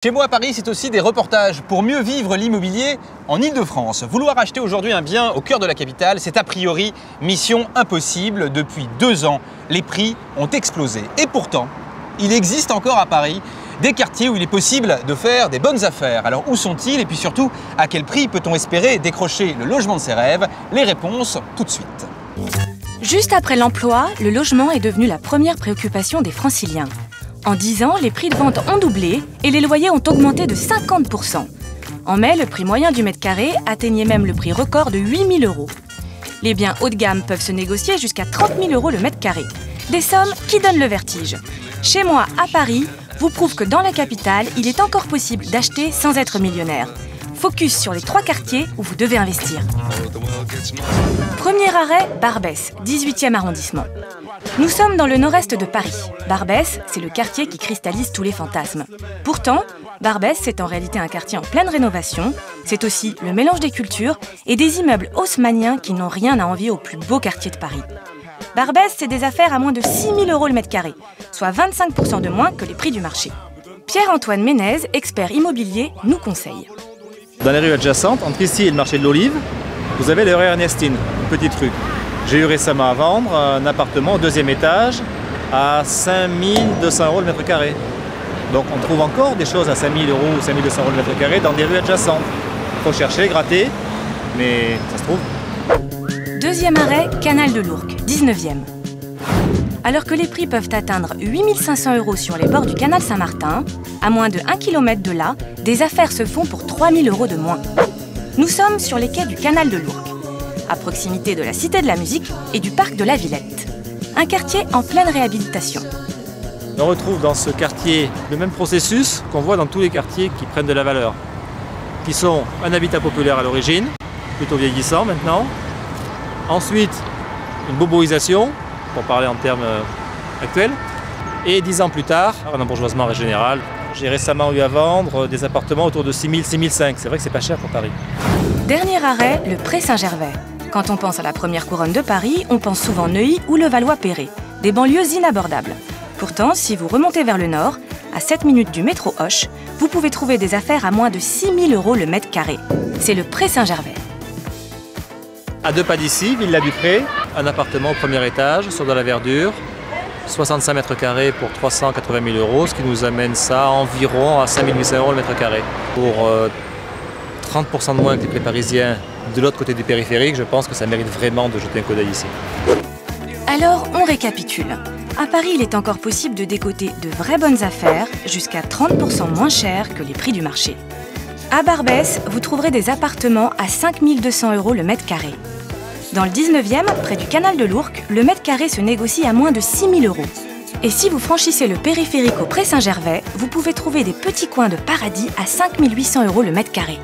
Chez moi à Paris, c'est aussi des reportages pour mieux vivre l'immobilier en Ile-de-France. Vouloir acheter aujourd'hui un bien au cœur de la capitale, c'est a priori mission impossible. Depuis 2 ans, les prix ont explosé. Et pourtant, il existe encore à Paris des quartiers où il est possible de faire des bonnes affaires. Alors où sont-ils et puis surtout, à quel prix peut-on espérer décrocher le logement de ses rêves? Les réponses tout de suite. Juste après l'emploi, le logement est devenu la première préoccupation des Franciliens. En 10 ans, les prix de vente ont doublé et les loyers ont augmenté de 50%. En mai, le prix moyen du mètre carré atteignait même le prix record de 8 000 €. Les biens haut de gamme peuvent se négocier jusqu'à 30 000 € le mètre carré. Des sommes qui donnent le vertige. Chez moi, à Paris, vous prouve que dans la capitale, il est encore possible d'acheter sans être millionnaire. Focus sur les 3 quartiers où vous devez investir. Premier arrêt, Barbès, 18e arrondissement. Nous sommes dans le nord-est de Paris. Barbès, c'est le quartier qui cristallise tous les fantasmes. Pourtant, Barbès, c'est en réalité un quartier en pleine rénovation. C'est aussi le mélange des cultures et des immeubles haussmanniens qui n'ont rien à envier au plus beau quartier de Paris. Barbès, c'est des affaires à moins de 6 000 € le mètre carré, soit 25% de moins que les prix du marché. Pierre-Antoine Ménez, expert immobilier, nous conseille. Dans les rues adjacentes, entre ici et le marché de l'Olive, vous avez les rues Ernestine, une petite rue. J'ai eu récemment à vendre un appartement au 2e étage à 5 200 € le mètre carré. Donc on trouve encore des choses à 5 000 € ou 5 200 € le mètre carré dans des rues adjacentes. Il faut chercher, gratter, mais ça se trouve. Deuxième arrêt, Canal de l'Ourcq, 19e. Alors que les prix peuvent atteindre 8 500 € sur les bords du canal Saint-Martin, à moins de 1 km de là, des affaires se font pour 3 000 € de moins. Nous sommes sur les quais du canal de l'Ourcq, à proximité de la Cité de la Musique et du parc de la Villette. Un quartier en pleine réhabilitation. On retrouve dans ce quartier le même processus qu'on voit dans tous les quartiers qui prennent de la valeur, qui sont un habitat populaire à l'origine, plutôt vieillissant maintenant. Ensuite, une boboisation, pour parler en termes actuels. Et 10 ans plus tard, un embourgeoisement général. J'ai récemment eu à vendre des appartements autour de 6 000, 6 500. C'est vrai que c'est pas cher pour Paris. Dernier arrêt, le Pré Saint-Gervais. Quand on pense à la première couronne de Paris, on pense souvent Neuilly ou Levallois-Perret, des banlieues inabordables. Pourtant, si vous remontez vers le nord, à 7 minutes du métro Hoche, vous pouvez trouver des affaires à moins de 6 000 € le mètre carré. C'est le Pré Saint-Gervais. À 2 pas d'ici, Villa du Pré, un appartement au 1er étage, sur de la verdure, 65 mètres carrés pour 380 000 €, ce qui nous amène ça environ à 5 800 € le mètre carré. Pour 30% de moins que les prix parisiens de l'autre côté du périphérique, je pense que ça mérite vraiment de jeter un coup d'œil ici. Alors, on récapitule. À Paris, il est encore possible de décoter de vraies bonnes affaires, jusqu'à 30% moins chères que les prix du marché. À Barbès, vous trouverez des appartements à 5 200 € le mètre carré. Dans le 19e, près du canal de l'Ourcq, le mètre carré se négocie à moins de 6 000 €. Et si vous franchissez le périphérique au Pré Saint-Gervais, vous pouvez trouver des petits coins de paradis à 5 800 € le mètre carré.